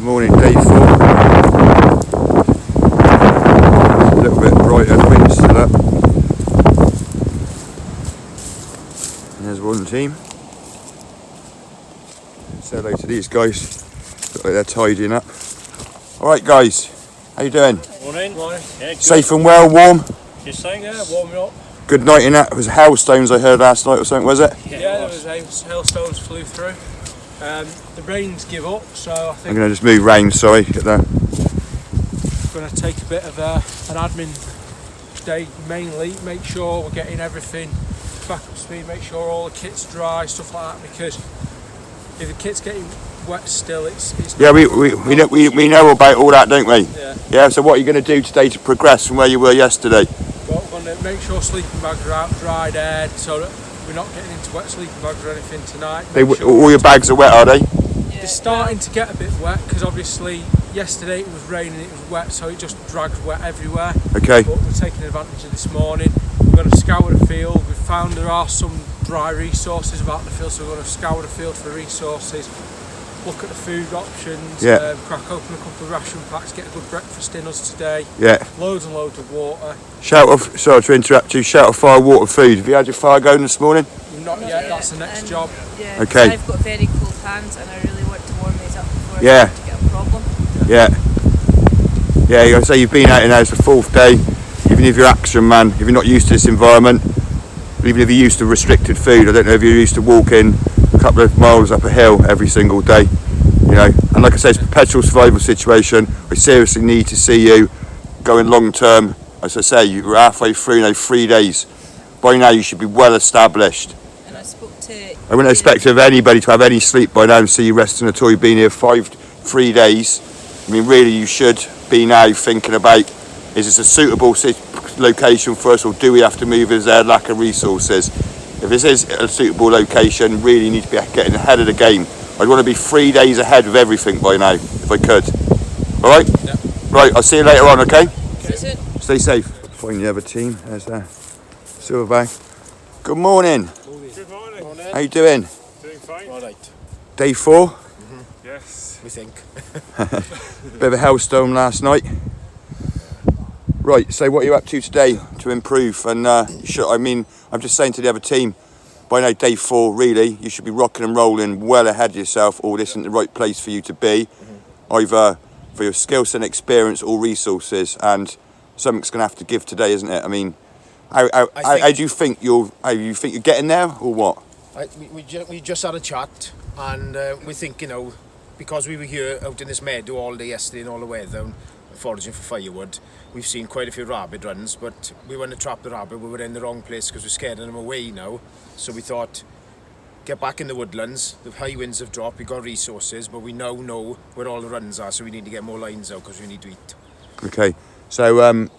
Good morning, day 4. A little bit brighter, the wind's still up. And there's one team. Say hello to these guys. Look like they're tidying up. Alright guys, how you doing? Morning. Morning. Yeah, good. Safe and well, warm? Just saying, yeah, warming up. Good night in that. It was hailstones I heard last night or something, was it? Yeah, there was hailstones flew through. The rains give up, so I think I'm going to just move round, sorry. Get there. we're going to take a bit of an admin day mainly, make sure we're getting everything back up to speed, make sure all the kit's dry, stuff like that, because if the kit's getting wet still, it's Yeah, we know about all that, don't we? Yeah. Yeah, so what are you going to do today to progress from where you were yesterday? Well, we're going to make sure sleeping bags are out, dried, aired, so that we're not getting into wet sleeping bags or anything tonight. All your bags are wet, are they? They're starting to get a bit wet because obviously yesterday it was raining, it was wet, so it just drags wet everywhere. Okay. But we're taking advantage of this morning. We're going to scour the field. We've found there are some dry resources about the field, so we're going to scour the field for resources, look at the food options, crack open a couple of ration packs, get a good breakfast in us today. Yeah. Loads and loads of water. Sorry to interrupt you, shout of fire, water, food. Have you had your fire going this morning? Not yet, that's the next job. Yeah, okay. I've got very cold hands and I really want to warm these up before I Yeah. start to get a problem. Yeah. Yeah, you say you've been out in there, it's the 4th day. Even if you're action man, if you're not used to this environment, even if you're used to restricted food, I don't know if you're used to walking a couple of miles up a hill every single day, you know. And like I say, it's a perpetual survival situation. We seriously need to see you going long term. As I say, you're halfway through now, 3 days. By now you should be well established. And I spoke to... I wouldn't expect of anybody to have any sleep by now and see you resting at all. You've been here 3 days. I mean, really, you should be now thinking about, is this a suitable location for us, or do we have to move? Is there a lack of resources? If this is a suitable location, really need to be getting ahead of the game. I'd want to be 3 days ahead of everything by now, if I could. All right? Yeah. Right, I'll see you later on, okay? See you soon. Stay safe. Find the other team. There's that. Silverback. Good morning. Good morning. How you doing? Doing fine. All right. Day 4. Mm-hmm. Yes, we think. Bit of a hailstone last night. Right, so what are you up to today to improve? And I'm just saying to the other team, by now day 4, really, you should be rocking and rolling well ahead of yourself, or this isn't the right place for you to be, either for your skill set and experience or resources, and something's going to have to give today, isn't it? I mean, how do you think you're getting there, or what? We just had a chat, and we think, you know, because we were here out in this meadow all day yesterday and all the weather, and foraging for firewood, we've seen quite a few rabbit runs, but we want to trap the rabbit. We were in the wrong place because we're scaring them away now. So we thought, get back in the woodlands. The high winds have dropped, we've got resources, but we now know where all the runs are, so we need to get more lines out because we need to eat. Okay, so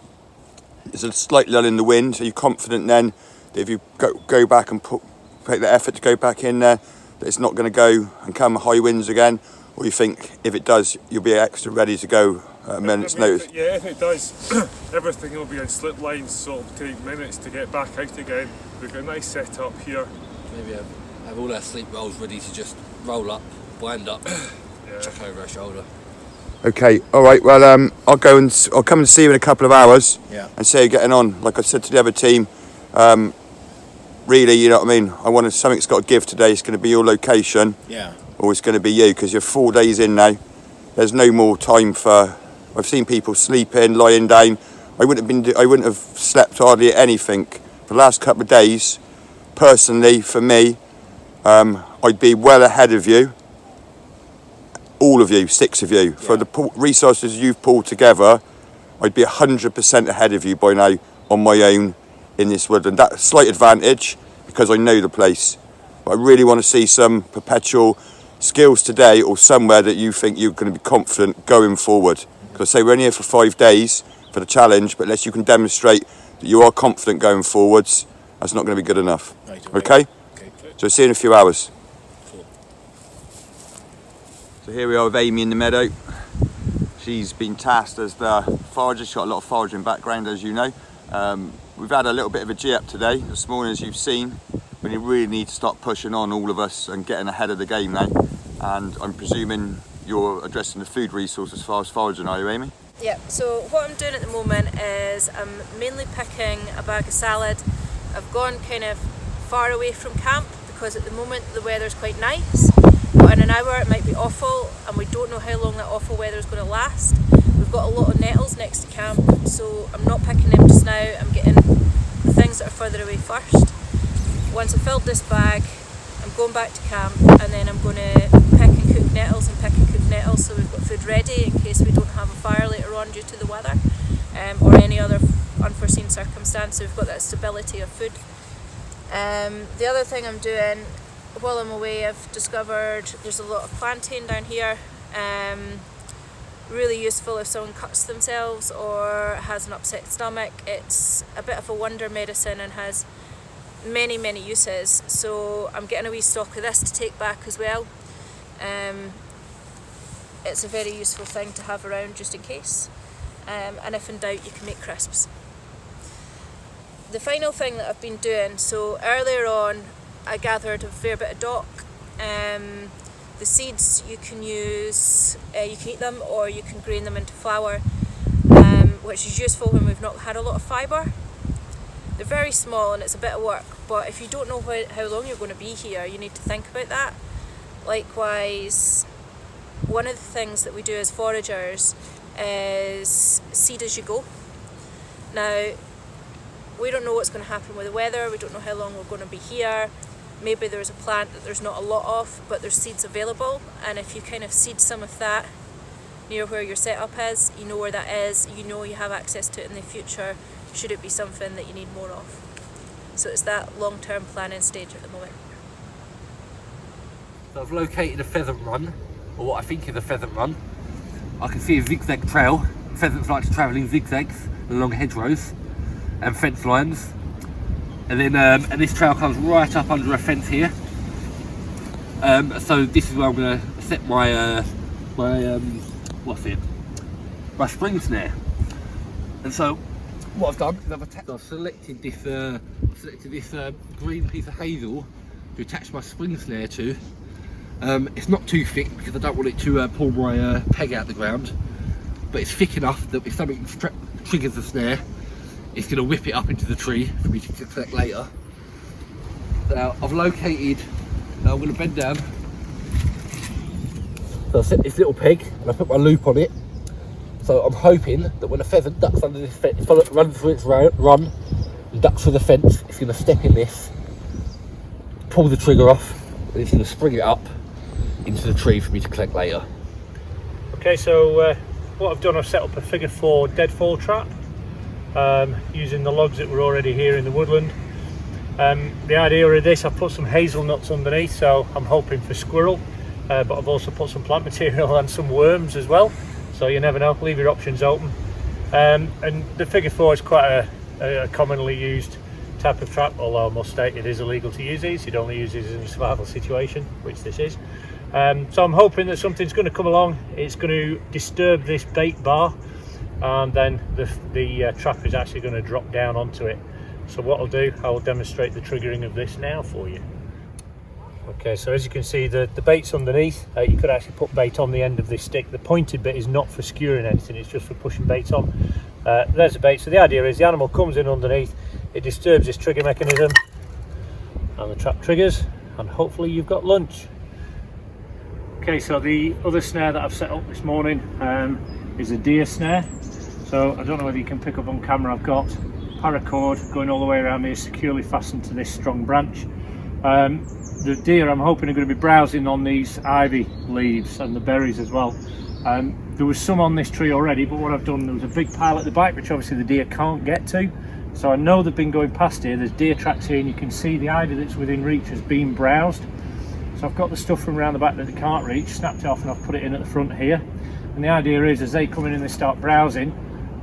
there's a slight lull in the wind. Are you confident then that if you go back and take the effort to go back in there, that it's not going to go and come high winds again? Or you think if it does, you'll be extra ready to go at a minute's notice? If it does, everything will be on slip lines, so it'll take minutes to get back out again. We've got a nice setup here. Maybe have all our sleep rolls ready to just roll up, wind up, chuck over our shoulder. Okay, all right. Well, I'll come and see you in a couple of hours. Yeah. And see how you're getting on. Like I said to the other team, really, you know what I mean. Something's got to give today. It's going to be your location. Yeah. Or it's going to be you, because you're 4 days in now. There's no more time for. I've seen people sleeping, lying down. I wouldn't have slept hardly anything for the last couple of days. Personally, for me, I'd be well ahead of you. All of you, 6 of you. Yeah. For the resources you've pulled together, I'd be 100% ahead of you by now on my own in this woodland. That's a slight advantage because I know the place. But I really want to see some perpetual skills today, or somewhere that you think you're going to be confident going forward. Because I say we're only here for 5 days for the challenge, but unless you can demonstrate that you are confident going forwards, that's not going to be good enough. Right, okay? So see you in a few hours. Cool. So here we are with Amy in the meadow. She's been tasked as the forager. She's got a lot of foraging background, as you know. We've had a little bit of a G up today. This morning, as you've seen, we really need to start pushing on, all of us, and getting ahead of the game now. And I'm presuming you're addressing the food resource as far as foraging, are you, Amy? Yeah, so what I'm doing at the moment is I'm mainly picking a bag of salad. I've gone kind of far away from camp because at the moment the weather's quite nice, but in an hour it might be awful and we don't know how long that awful weather is going to last. We've got a lot of nettles next to camp, so I'm not picking them just now. I'm getting the things that are further away first. Once I've filled this bag, I'm going back to camp and then I'm going to pick and cook nettles so we've got food ready in case we don't have a fire later on due to the weather or any other unforeseen circumstance, so we've got that stability of food. The other thing I'm doing while I'm away, I've discovered there's a lot of plantain down here, really useful if someone cuts themselves or has an upset stomach. It's a bit of a wonder medicine and has many uses, so I'm getting a wee stock of this to take back as well. It's a very useful thing to have around just in case, and if in doubt you can make crisps. The final thing that I've been doing, so earlier on I gathered a fair bit of dock. The seeds you can use, you can eat them or you can grain them into flour, which is useful when we've not had a lot of fibre. They're very small and it's a bit of work, but if you don't know how long you're going to be here, you need to think about that. Likewise, one of the things that we do as foragers is seed as you go. Now, we don't know what's going to happen with the weather, we don't know how long we're going to be here. Maybe there's a plant that there's not a lot of, but there's seeds available, and if you kind of seed some of that near where your setup is, you know where that is, you know you have access to it in the future, should it be something that you need more of. So it's that long-term planning stage at the moment. So I've located a pheasant run, or what I think is a pheasant run. I can see a zigzag trail. Pheasants like to travel in zigzags along hedgerows and fence lines. And then and this trail comes right up under a fence here. So this is where I'm going to set my my spring snare. And so what I've done is I've selected this green piece of hazel to attach my spring snare to. It's not too thick because I don't want it to pull my peg out the ground, but it's thick enough that if something triggers the snare, it's going to whip it up into the tree for me to collect later. Now I've located, I'm going to bend down, so I set this little peg and I put my loop on it. So I'm hoping that when a pheasant ducks under this fence, if it runs through its run and ducks through the fence, it's going to step in this, pull the trigger off, and it's going to spring it up into the tree for me to collect later. Okay, so what I've done, I've set up a figure 4 deadfall trap using the logs that were already here in the woodland. The idea of this, I've put some hazelnuts underneath, so I'm hoping for squirrel, but I've also put some plant material and some worms as well, so you never know, leave your options open. And the figure 4 is quite a commonly used type of trap, although I must state it is illegal to use these. You'd only use these in a survival situation, which this is. So I'm hoping that something's going to come along, it's going to disturb this bait bar, and then the trap is actually going to drop down onto it. So what I'll do, I'll demonstrate the triggering of this now for you. Okay, so as you can see, the bait's underneath. You could actually put bait on the end of this stick. The pointed bit is not for skewering anything, it's just for pushing bait on. There's the bait. So the idea is the animal comes in underneath, it disturbs this trigger mechanism, and the trap triggers, and hopefully you've got lunch. Okay, so the other snare that I've set up this morning is a deer snare. So I don't know whether you can pick up on camera, I've got paracord going all the way around me, securely fastened to this strong branch. The deer, I'm hoping, are going to be browsing on these ivy leaves and the berries as well. There was some on this tree already, but what I've done, there was a big pile at the back which obviously the deer can't get to. So I know they've been going past here, there's deer tracks here, and you can see the ivy that's within reach has been browsed. So I've got the stuff from around the back that they can't reach, snapped it off, and I've put it in at the front here. And the idea is, as they come in and they start browsing,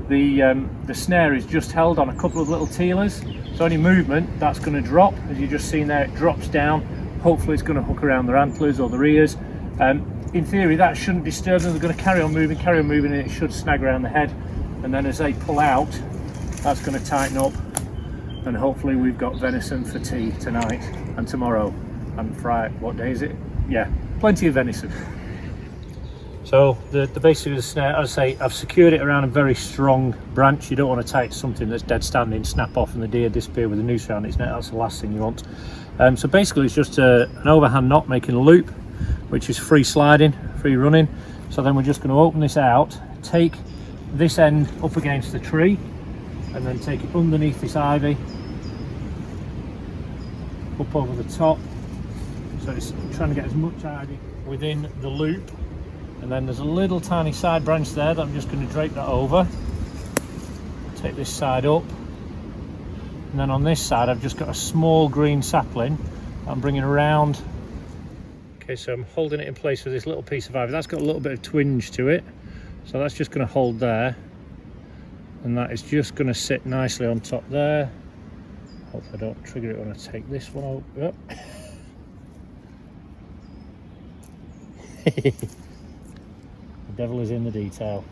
the snare is just held on a couple of little tealers. So any movement, that's going to drop. As you've just seen there, it drops down. Hopefully it's going to hook around their antlers or their ears. In theory, that shouldn't disturb them. They're going to carry on moving, and it should snag around the head. And then as they pull out, that's going to tighten up. And hopefully we've got venison for tea tonight and tomorrow. And Friday, what day is it? Yeah, plenty of venison. So the basically the snare, as I say, I've secured it around a very strong branch. You don't want to tie it to something that's dead standing, snap off and the deer disappear with a noose around its neck. That's the last thing you want. So basically it's just an overhand knot making a loop, which is free sliding, free running. So then we're just going to open this out, take this end up against the tree, and then take it underneath this ivy, up over the top. So it's trying to get as much ivy within the loop. And then there's a little tiny side branch there that I'm just going to drape that over. Take this side up. And then on this side I've just got a small green sapling that I'm bringing around. Okay, so I'm holding it in place with this little piece of ivy. That's got a little bit of twinge to it. So that's just going to hold there. And that is just going to sit nicely on top there. Hope I don't trigger it when I take this one out. Yep. The devil is in the detail.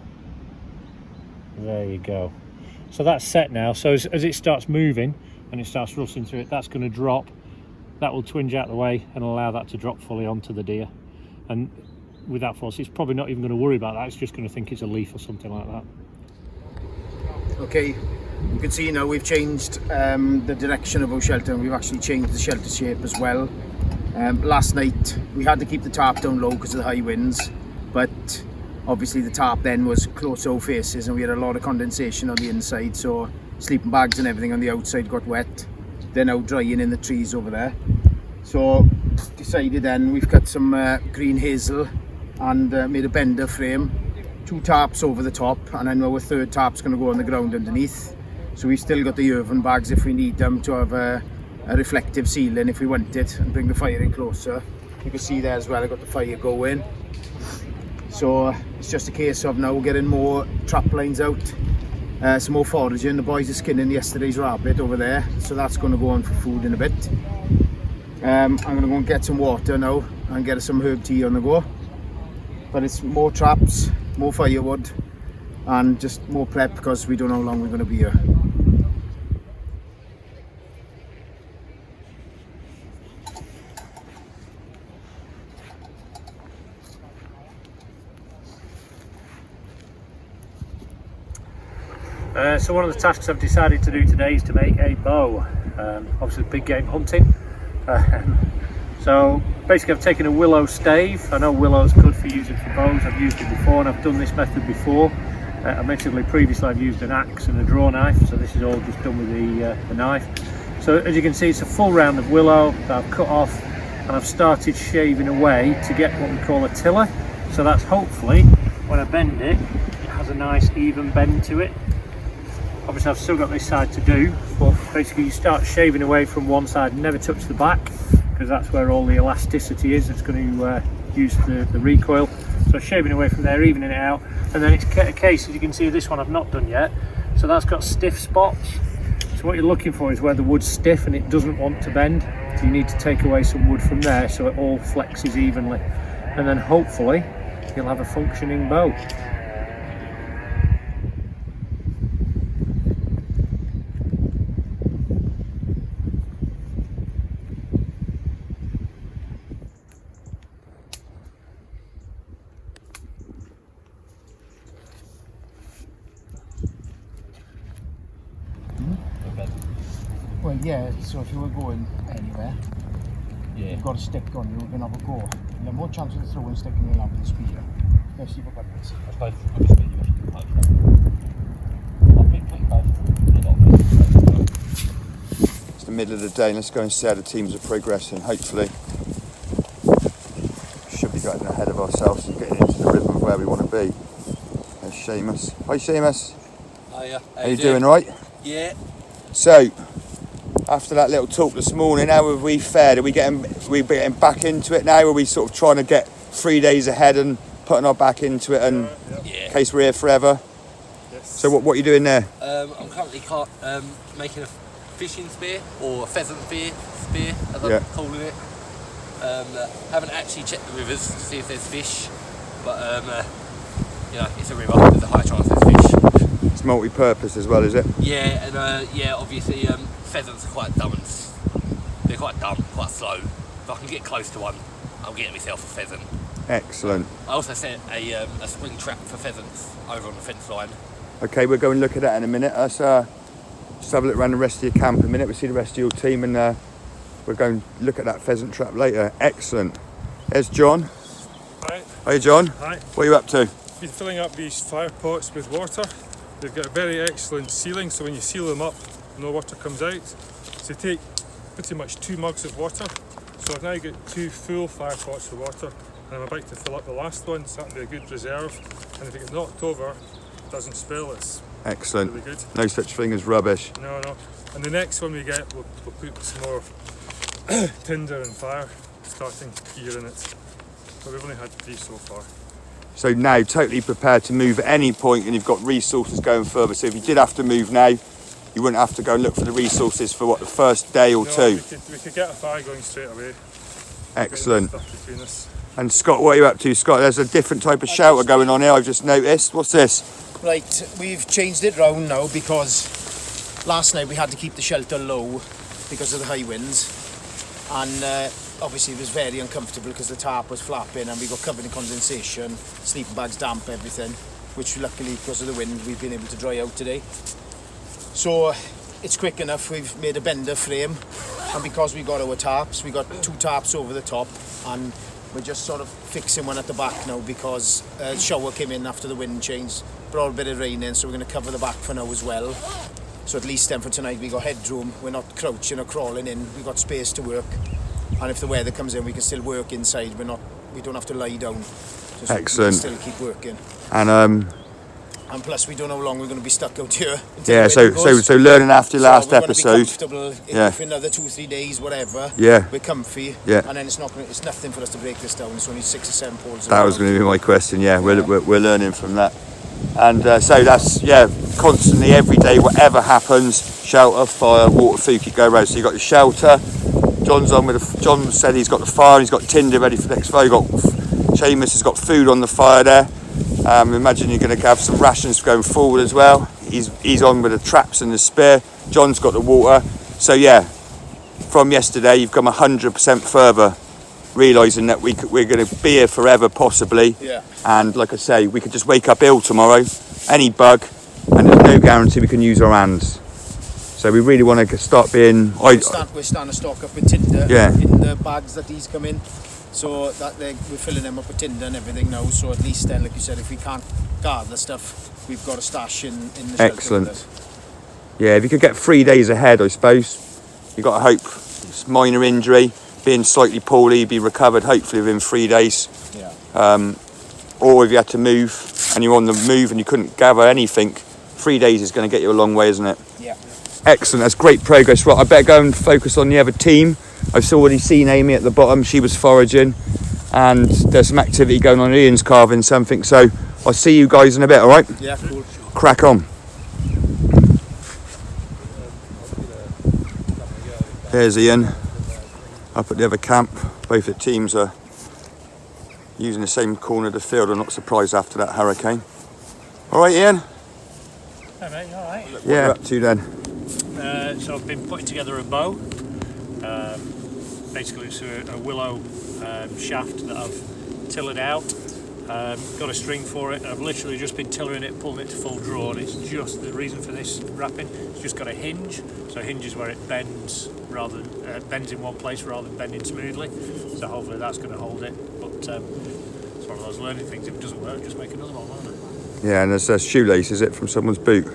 There you go. So that's set now. So as it starts moving and it starts rustling through it, that's going to drop. That will twinge out the way and allow that to drop fully onto the deer. And with that force, it's probably not even going to worry about that. It's just going to think it's a leaf or something like that. Okay, you can see now we've changed the direction of our shelter, and we've actually changed the shelter shape as well. Last night we had to keep the tarp down low because of the high winds, but obviously the tarp then was close to our faces and we had a lot of condensation on the inside, so sleeping bags and everything on the outside got wet. They're now drying in the trees over there. So decided then we've cut some green hazel and made a bender frame, 2 tarps over the top, and then our third tarp's going to go on the ground underneath. So we've still got the earthen bags if we need them to have a reflective ceiling if we want it, and bring the fire in closer. You can see there as well, I've got the fire going. So it's just a case of now getting more trap lines out, some more foraging. The boys are skinning yesterday's rabbit over there, so that's going to go on for food in a bit. I'm going to go and get some water now and get some herb tea on the go. But it's more traps, more firewood, and just more prep because we don't know how long we're going to be here. So one of the tasks I've decided to do today is to make a bow. Obviously big game hunting. So basically I've taken a willow stave. I know willow's good for using for bows. I've used it before and I've done this method before. I mentioned previously I've used an axe and a draw knife, so this is all just done with the knife. So as you can see, it's a full round of willow that I've cut off, and I've started shaving away to get what we call a tiller. So that's hopefully when I bend it, it has a nice even bend to it. Obviously I've still got this side to do, but basically you start shaving away from one side and never touch the back, because that's where all the elasticity is. It's going to use the recoil. So shaving away from there, evening it out, and then it's a case, as you can see, this one I've not done yet. So that's got stiff spots. So what you're looking for is where the wood's stiff and it doesn't want to bend. So you need to take away some wood from there so it all flexes evenly. And then hopefully you'll have a functioning bow. Well, yeah, so if you were going anywhere, you've got a stick on you, you're going to have a go. You have more chance of throwing a stick in your lap with a spear, especially for buckets. I suppose with a speed you can punch that. I've been pretty bad for a lot of it. It's the middle of the day, let's go and see how the teams are progressing. Hopefully should be getting ahead of ourselves and getting into the rhythm of where we want to be. There's Seamus. Hi Seamus. Hiya. How you doing, right? Yeah. So, after that little talk this morning, how have we fared? Are we getting back into it now? Are we sort of trying to get 3 days ahead and putting our back into it, and in case we're here forever? Yes. So what are you doing there? I'm currently making a fishing spear, or a pheasant spear as I'm calling it. Haven't actually checked the rivers to see if there's fish, but you know, it's a river, there's a high chance there's fish. It's multi-purpose as well, is it? Yeah, and yeah, obviously pheasants are quite dumb, they're quite dumb, quite slow. If I can get close to one, I'm getting myself a pheasant. Excellent. I also set a spring trap for pheasants over on the fence line. Okay, we'll go and look at that in a minute. Let's just have a look around the rest of your camp in a minute. We'll see the rest of your team, and we'll go and look at that pheasant trap later. Excellent. There's John. Hi. Hi, John. Hi. What are you up to? Been filling up these fire pots with water. They've got a very excellent sealing, so when you seal them up, no water comes out. So you take pretty much 2 mugs of water. So I've now got 2 full fire pots of water, and I'm about to fill up the last one, so that'll be a good reserve. And if it gets knocked over, it doesn't spill. It's Excellent. really good. No such thing as rubbish. No. And the next one we get, we'll put some more tinder and fire starting here in it. But we've only had 3 so far. So now totally prepared to move at any point, and you've got resources going further. So if you did have to move now, you wouldn't have to go and look for the resources for what, the first day or two? We could get a fire going straight away. Excellent. Stuff between us. And Scott, what are you up to, Scott? There's a different type of shelter going on here, I've just noticed. What's this? Right, we've changed it round now because last night we had to keep the shelter low because of the high winds, and obviously it was very uncomfortable because the tarp was flapping and we got covered in condensation, sleeping bags damp, everything, which luckily because of the wind we've been able to dry out today. So it's quick enough. We've made a bender frame, and because we got our tarps, we got 2 tarps over the top, and we're just sort of fixing one at the back now because a shower came in after the wind changed, brought a bit of rain in, so we're going to cover the back for now as well. So at least then for tonight we got headroom, we're not crouching or crawling in, we've got space to work, and if the weather comes in we can still work inside. We don't have to lie down. Just Excellent. We can still keep working. And plus we don't know how long we're going to be stuck out here. yeah, so learning after last episode. If another 2-3 days, whatever. Yeah. We're comfy. Yeah. And then it's nothing for us to break this down. It's only 6 or 7 poles. That was going to be my question. Yeah, we're learning from that, and so that's constantly every day, whatever happens, shelter, fire, water, food, keep going around. So you got the shelter. John said he's got the fire. He's got tinder ready for the next fire. You got Seamus has got food on the fire there. Imagine you're going to have some rations going forward as well. He's on with the traps and the spear. John's got the water. So yeah, from yesterday you've come 100% further, realising that we're going to be here forever possibly. Yeah. And like I say, we could just wake up ill tomorrow, any bug, and there's no guarantee we can use our hands. So we really want to start being... We're starting to stock up with tinder in the bags that these come in. So that we're filling them up with tinder and everything now. So at least then, like you said, if we can't guard the stuff, we've got a stash in the shelter. Excellent. Yeah, if you could get 3 days ahead, I suppose. You've got to hope it's minor injury, being slightly poorly, be recovered hopefully within 3 days. Yeah. Or if you had to move and you're on the move and you couldn't gather anything, 3 days is going to get you a long way, isn't it? Yeah. Excellent, that's great progress. Right, I better go and focus on the other team. I've already seen Amy at the bottom, she was foraging, and there's some activity going on. Ian's carving something, so I'll see you guys in a bit, alright? Yeah, cool. Crack on. There's Ian, up at the other camp. Both the teams are using the same corner of the field. I'm not surprised after that hurricane. Alright Ian? Hey mate, alright? What are you up to then? So I've been putting together a bow. Basically it's a willow shaft that I've tillered out. Got a string for it. I've literally just been tillering it, pulling it to full draw, and it's just the reason for this wrapping. It's just got a hinge, so hinges where it bends rather than bends in one place rather than bending smoothly. So hopefully that's going to hold it. But it's one of those learning things. If it doesn't work, just make another one, won't it? Yeah, and there's a shoelace, is it, from someone's boot?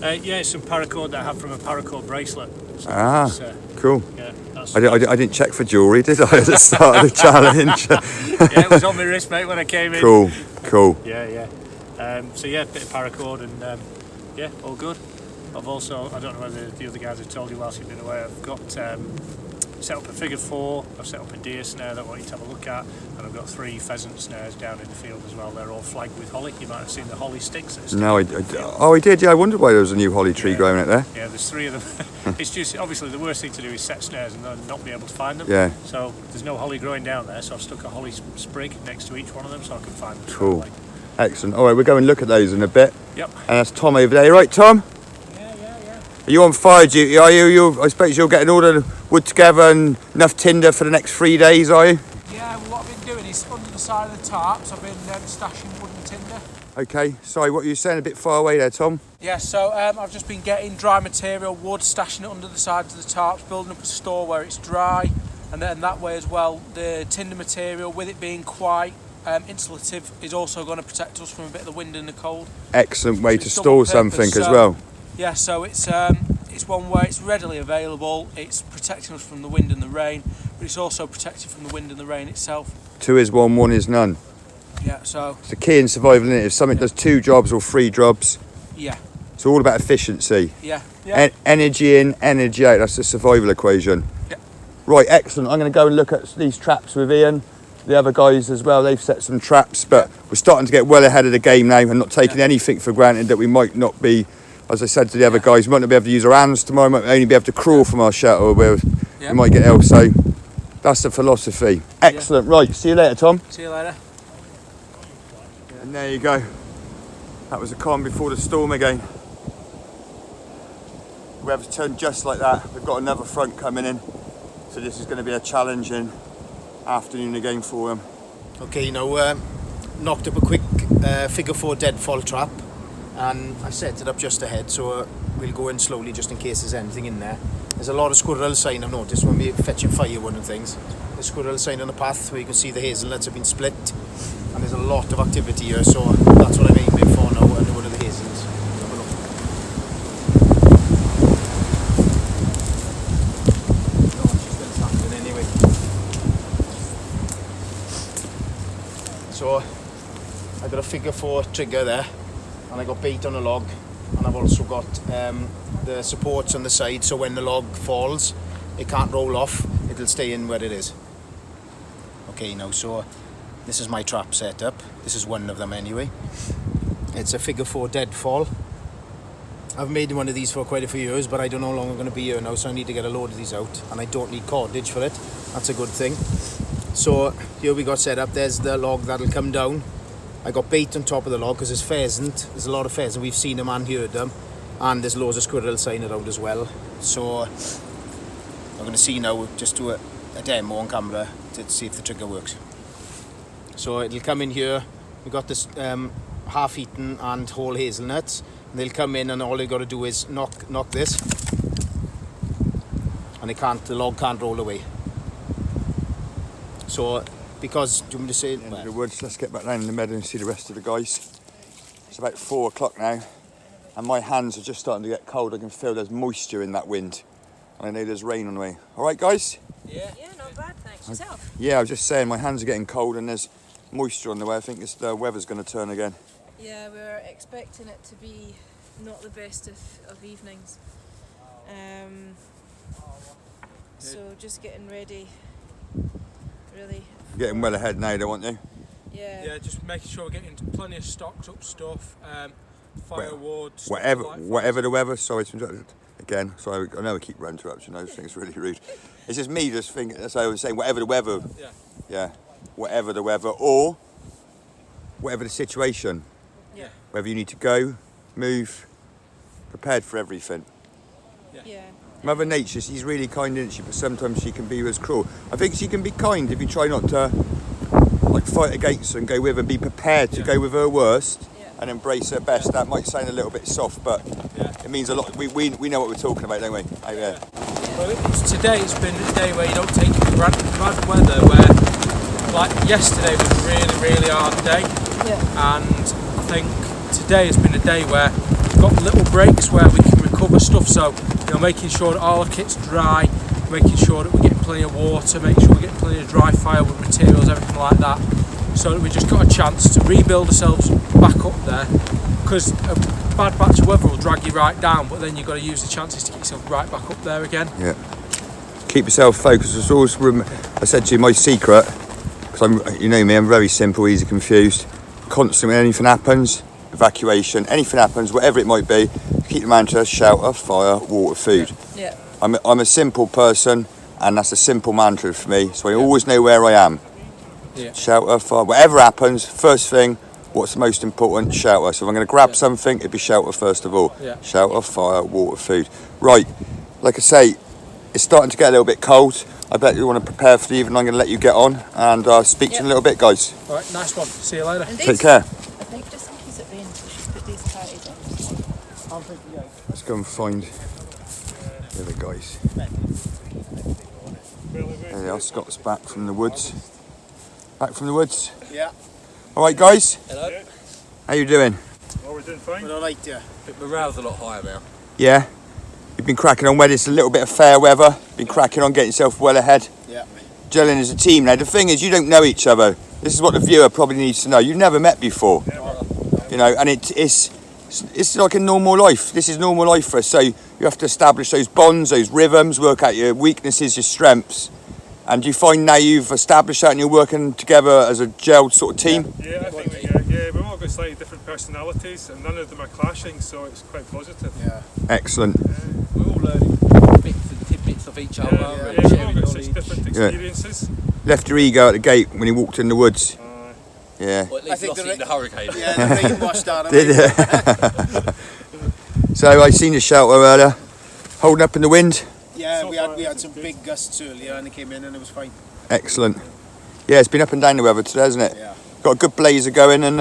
Yeah, it's some paracord that I have from a paracord bracelet. So cool. Yeah, I didn't check for jewellery, did I, at the start of the challenge? Yeah, it was on my wrist, mate, when I came in. Cool. Yeah. So yeah, bit of paracord and yeah, all good. I've also, I don't know whether the other guys have told you whilst you've been away, I've got set up a figure 4, I've set up a deer snare that I want you to have a look at, and I've got 3 pheasant snares down in the field as well. They're all flagged with holly. You might have seen the holly sticks. No, I did, yeah. I wondered why there was a new holly tree growing out there. Yeah, there's 3 of them. It's just, obviously the worst thing to do is set snares and then not be able to find them. Yeah. So there's no holly growing down there, so I've stuck a holly sprig next to each one of them so I can find them. Cool. Excellent. All right, we'll go and look at those in a bit. Yep. And that's Tom over there. Right, Tom? Yeah. Are you on fire duty? Are you? I suppose you're getting all the wood together and enough tinder for the next 3 days, are you? Yeah, well, what I've been doing is under the side of the tarps I've been stashing wood and tinder. Okay, sorry, what were you saying? A bit far away there, Tom? Yeah, so I've just been getting dry material, wood, stashing it under the sides of the tarps, building up a store where it's dry, and then that way as well, the tinder material, with it being quite insulative, is also going to protect us from a bit of the wind and the cold. Excellent way So to it's store double purpose, something as well. Yeah, so it's one where it's readily available, it's protecting us from the wind and the rain, but it's also protected from the wind and the rain itself. 2 is 1, 1 is none. Yeah, so... It's the key in survival, isn't it? If something does 2 jobs or 3 jobs, Yeah. it's all about efficiency. Yeah. Yeah. Energy in, energy out, that's the survival equation. Yeah. Right, excellent. I'm going to go and look at these traps with Ian. The other guys as well, they've set some traps, but we're starting to get well ahead of the game now and not taking anything for granted that we might not be, as I said to the other guys, we might not be able to use our hands tomorrow, we might only be able to crawl from our shelter where we might get ill. So that's the philosophy. Excellent. Right, see you later, Tom. See you later. And there you go. That was the calm before the storm again. The weather's turned just like that. We've got another front coming in. So this is going to be a challenging afternoon again for them. Okay, now knocked up a quick figure 4 deadfall trap, and I set it up just ahead, so we'll go in slowly just in case there's anything in there. There's a lot of squirrel sign I've noticed when we're fetching firewood and things. There's squirrel sign on the path where you can see the hazelnuts have been split, and there's a lot of activity here, so that's what I'm aiming for now, and one of the hazels. Have a look. Oh, she's been snapping anyway. So I got a figure 4 trigger there, and I got bait on a log, and I've also got the supports on the side, so when the log falls it can't roll off, it'll stay in where it is. Okay, now so this is my trap setup. This is one of them anyway. It's a figure 4 deadfall. I've made one of these for quite a few years, but I don't know how long I'm going to be here now, so I need to get a load of these out, and I don't need cordage for it. That's a good thing. So here we got set up. There's the log that'll come down. I got bait on top of the log because there's pheasant. There's a lot of pheasant. We've seen them and heard them, and there's loads of squirrel sign around as well. So I'm going to see now, just do a demo on camera to see if the trigger works. So it'll come in here. We've got this half-eaten and whole hazelnuts. And they'll come in, and all they've got to do is knock this, and the log can't roll away. So, because, do you want me to say it? End of the woods, let's get back down in the meadow and see the rest of the guys. It's about 4 o'clock now, and my hands are just starting to get cold. I can feel there's moisture in that wind, and I know there's rain on the way. All right, guys? Yeah, not bad, thanks. Yourself? Yeah, I was just saying my hands are getting cold, and there's moisture on the way. I think the weather's going to turn again. Yeah, we're expecting it to be not the best of evenings. So just getting ready, really. Getting well ahead now, don't you? Yeah, just making sure we're getting plenty of stocked up stuff, firewood, whatever the weather. Sorry to interrupt again. Sorry, I know I keep interrupting. I just think it's really rude. It's just me just thinking, as I was saying, whatever the weather. Yeah. Whatever the weather, or whatever the situation. Yeah. Whether you need to go, move, prepared for everything. Yeah. Mother Nature, she's really kind, isn't she? But sometimes she can be as cruel. I think she can be kind if you try not to fight against her and go with her and be prepared to go with her worst and embrace her best. That might sound a little bit soft, but it means a lot. We know what we're talking about, don't we? Well, today it's been a day where you don't take it for granted. We've had weather where, like yesterday was a really, really hard day, and I think today has been a day where we've got little breaks where we can recover stuff. So, making sure that all our kit's dry, making sure that we're getting plenty of water, making sure we're getting plenty of dry firewood materials, everything like that, so that we just got a chance to rebuild ourselves back up there. Because a bad batch of weather will drag you right down, but then you've got to use the chances to get yourself right back up there again. Yeah. Keep yourself focused. It's always, I said to you, my secret, because you know me, I'm very simple, easy confused. Constantly, when anything happens, evacuation, anything happens, whatever it might be, keep the mantra: shelter, fire, water, food. Yeah. I'm a simple person, and that's a simple mantra for me, so I always know where I am. Yeah. Shelter, fire, whatever happens, first thing, what's the most important? Shelter. So if I'm going to grab something, it'd be shelter first of all. Yeah. Shelter, fire, water, food. Right, like I say, it's starting to get a little bit cold. I bet you want to prepare for the evening. I'm going to let you get on and speak to you in a little bit, guys. All right, nice one. See you later. Indeed. Take care. I think just in case it rains, we should put these parties on. Let's go and find the other guys. There they are, Scott's back from the woods. Back from the woods? Yeah. All right, guys? Hello. How you doing? Oh, we're doing fine. We're alright, yeah. Morale's a lot higher now. Yeah? You've been cracking on when it's a little bit of fair weather. Been cracking on, getting yourself well ahead. Yeah. Gelling as a team. Now, the thing is, you don't know each other. This is what the viewer probably needs to know. You've never met before. You know, and it's like a normal life. This is normal life for us. So you have to establish those bonds, those rhythms, work out your weaknesses, your strengths. And do you find now you've established that and you're working together as a gelled sort of team? Yeah, I think we've all got slightly different personalities and none of them are clashing, so it's quite positive. Yeah. Excellent. We're all learning bits and tidbits of each other. And We've all sharing got such knowledge. different experiences. Left your ego at the gate when he walked in the woods. Yeah. Or at least lost it in the hurricane. Yeah, the rain washed out of Did it. So I seen your shelter earlier, holding up in the wind. Yeah, we had some big gusts earlier and they came in and it was fine. Excellent. Yeah, it's been up and down the weather today, hasn't it? Yeah. Got a good blazer going and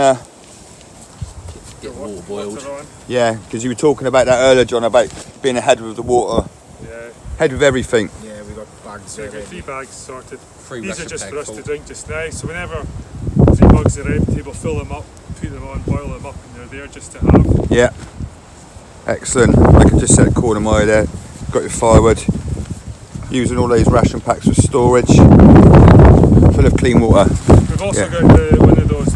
Get water boiled. yeah, because you were talking about that earlier, John, about being ahead with the water, Yeah. ahead with everything. Yeah, we got bags So we've got 3 already. bags sorted. Free These are ration just bag for us full. to drink just now. So whenever 3 mugs are empty, we'll fill them up, put them on, boil them up, and they're there just to have. Yeah. Excellent. I can just set a corner mile there. Got your firewood. Using all those ration packs for storage. Full of clean water. We've also Yeah. got one of those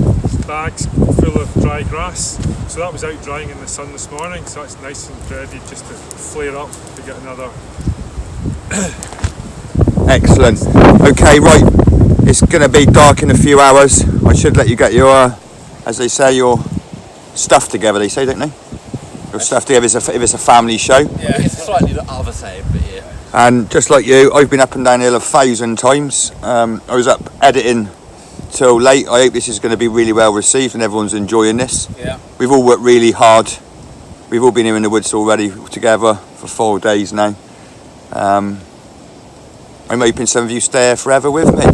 bags full of dry grass. So that was out drying in the sun this morning, so that's nice and ready just to flare up to get another. Excellent. Okay, right. It's going to be dark in a few hours. I should let you get your, as they say, your stuff together. They say, don't they? Your stuff together if it's a family show. Yeah. It's slightly the other side, but yeah. And just like you, I've been up and down the hill 1,000 times. I was up editing till late. I hope this is going to be really well received and everyone's enjoying this. Yeah. We've all worked really hard. We've all been here in the woods already together for 4 days now. I'm hoping some of you stay here forever with me.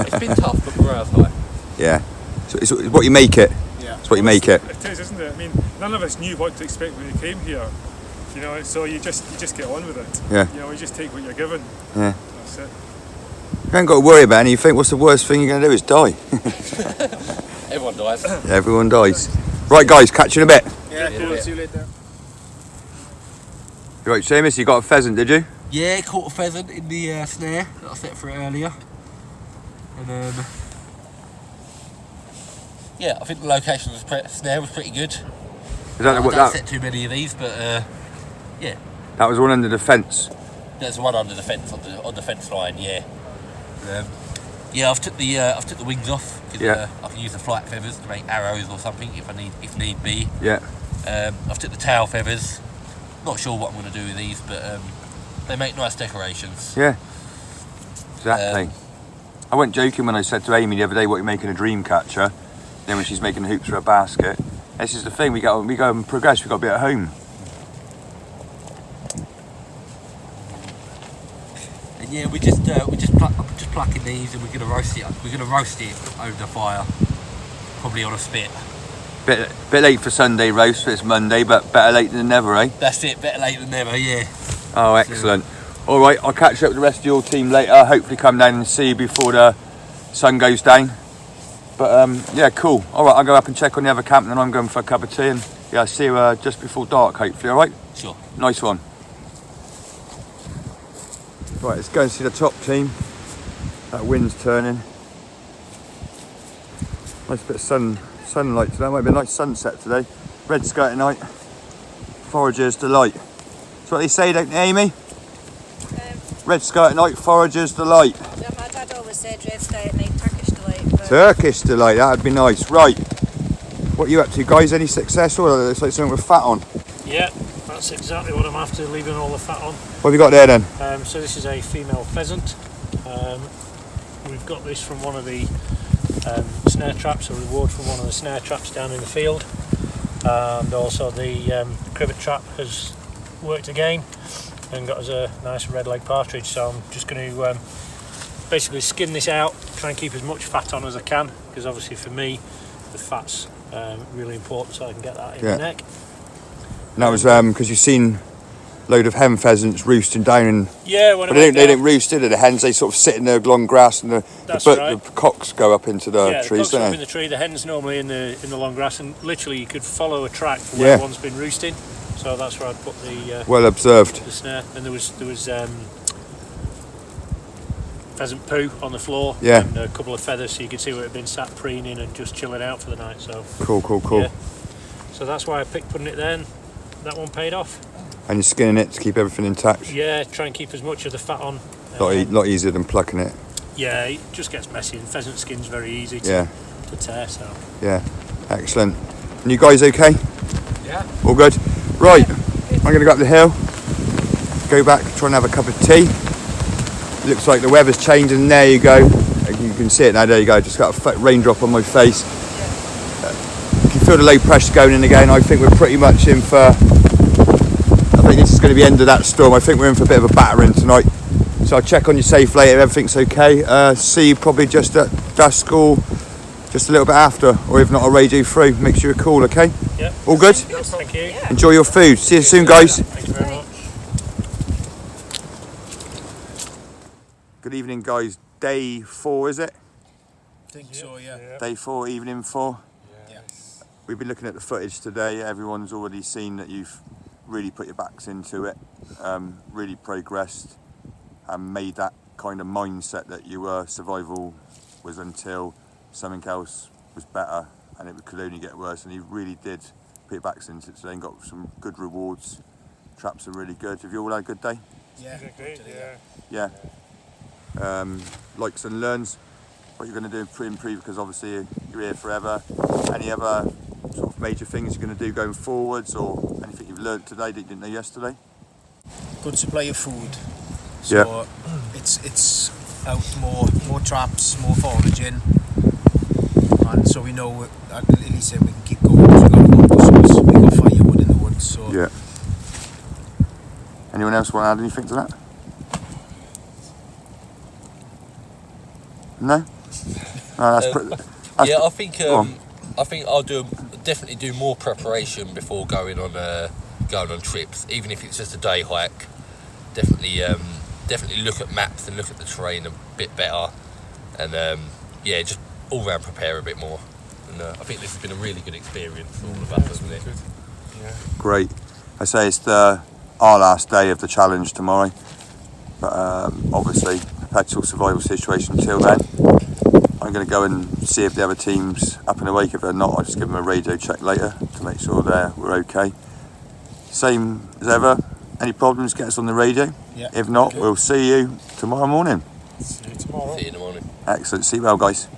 It's been tough, but morale's high. Yeah. So it's what you make it. Yeah. It's what you make it. It is, isn't it? I mean, none of us knew what to expect when we came here. You know, so you just get on with it. Yeah. You know, you just take what you're given. Yeah. That's it. You haven't got to worry about anything. What's the worst thing you're going to do is die. Everyone dies. Everyone dies. Right, guys, catch you in a bit. Yeah, Yeah. cool. See you later. Right, Seamus, you got a pheasant, did you? Yeah, caught a pheasant in the snare that I set for it earlier. And yeah, I think the location of the snare was pretty good. Is I that don't what that? set too many of these, but yeah, That was one under the fence. there's one under the fence on the fence line. Yeah, yeah. I've took the wings off because Yeah. I can use the flight feathers to make arrows or something if need be. Yeah. I've took the tail feathers. Not sure what I'm going to do with these, but they make nice decorations. Yeah. Exactly. I wasn't joking when I said to Amy the other day, what you're making a dream catcher. Then when she's making hoops for a basket. This is the thing, we go and progress, we've got to be at home. And yeah, I'm just plucking these, and we're gonna roast it. We're gonna roast it over the fire, probably on a spit. Bit late for Sunday roast, but it's Monday, but better late than never, eh? That's it. Better late than never. Yeah. Oh, excellent. All right, I'll catch up with the rest of your team later. Hopefully come down and see you before the sun goes down. But yeah, cool. All right, I'll go up and check on the other camp, and then I'm going for a cup of tea, and yeah, I'll see you just before dark, hopefully. All right. Sure. Nice one. Right, let's go and see the top team. That wind's turning. Nice bit of sunlight today. Might be a nice sunset today. Red Scot at night. Forager's delight. That's what they say, don't they, Amy? Red Scot at night, forager's delight. Yeah, my dad always said red sky at night, Turkish delight. But Turkish delight, that'd be nice. Right. What are you up to, guys? Any success? Or it looks like something with fat on. Yeah, that's exactly what I'm after, leaving all the fat on. What have you got there then? So this is a female pheasant. We've got this from one of the snare traps, a reward from one of the snare traps down in the field. And also the crivet trap has worked again. and got us a nice red leg partridge. So I'm just going to basically skin this out, try and keep as much fat on as I can, because obviously for me the fat's really important, so I can get that in the neck. And that was because you've seen a load of hen pheasants roosting down, and but they don't roost, do they? The hens, they sort of sit in the long grass, and the cocks go up into the trees, the cocks don't go up they? in the tree. The hens normally in the long grass, and literally you could follow a track for where one's been roosting. So that's where I'd put the well observed. The snare. And there was pheasant poo on the floor, and a couple of feathers, so you could see where it had been sat preening and just chilling out for the night. So cool. Yeah. So that's why I picked putting it there. And that one paid off. And you're skinning it to keep everything intact. Yeah, try and keep as much of the fat on. Lot easier than plucking it. Yeah, it just gets messy, and pheasant skin's very easy to tear. So yeah, excellent. And you guys okay? Yeah. All good. Right, I'm going to go up the hill, go back, try and have a cup of tea. Looks like the weather's changed, and there you go. You can see it now. There you go. Just got a raindrop on my face. You can feel the low pressure going in again. I think we're pretty much in for. I think this is going to be the end of that storm. I think we're in for a bit of a battering tonight. So I'll check on you safe later. Everything's okay. See you probably just at dusk or just a little bit after, or if not, I'll radio through. Make sure you're cool, okay? Yeah. All good? Yes, thank you. Enjoy your food. See you soon, guys. Thank you very much. Good evening, guys. Day 4, is it? I think so, yeah. Day 4, evening 4. Yeah. We've been looking at the footage today. Everyone's already seen that you've really put your backs into it, really progressed, and made that kind of mindset that you were survival was until something else was better, and it could only get worse. And you really did put your backs into it today and got some good rewards. Traps are really good. Have you all had a good day? Yeah. Yeah. Likes and learns. What you're going to do to improve, because obviously you're here forever. Any other sort of major things you're going to do going forwards, or anything you've learned today that you didn't know yesterday? Good supply of food. So it's out more traps, more foraging, and so we know at least we can keep going. Because we got a water source, we got firewood in the woods. So yeah. Anyone else want to add anything to that? No. No, yeah, I think I'll definitely do more preparation before going on trips, even if it's just a day hike. Definitely look at maps and look at the terrain a bit better, and just all round prepare a bit more. And I think this has been a really good experience for all of us, hasn't it? Yeah. Great. I say it's our last day of the challenge tomorrow, but obviously perpetual survival situation till then. I'm going to go and see if the other team's up and awake. If they're not, I'll just give them a radio check later to make sure we're okay. Same as ever. Any problems, get us on the radio. Yeah. If not, we'll see you tomorrow morning. See you tomorrow. See you in the morning. Excellent. See you well, guys.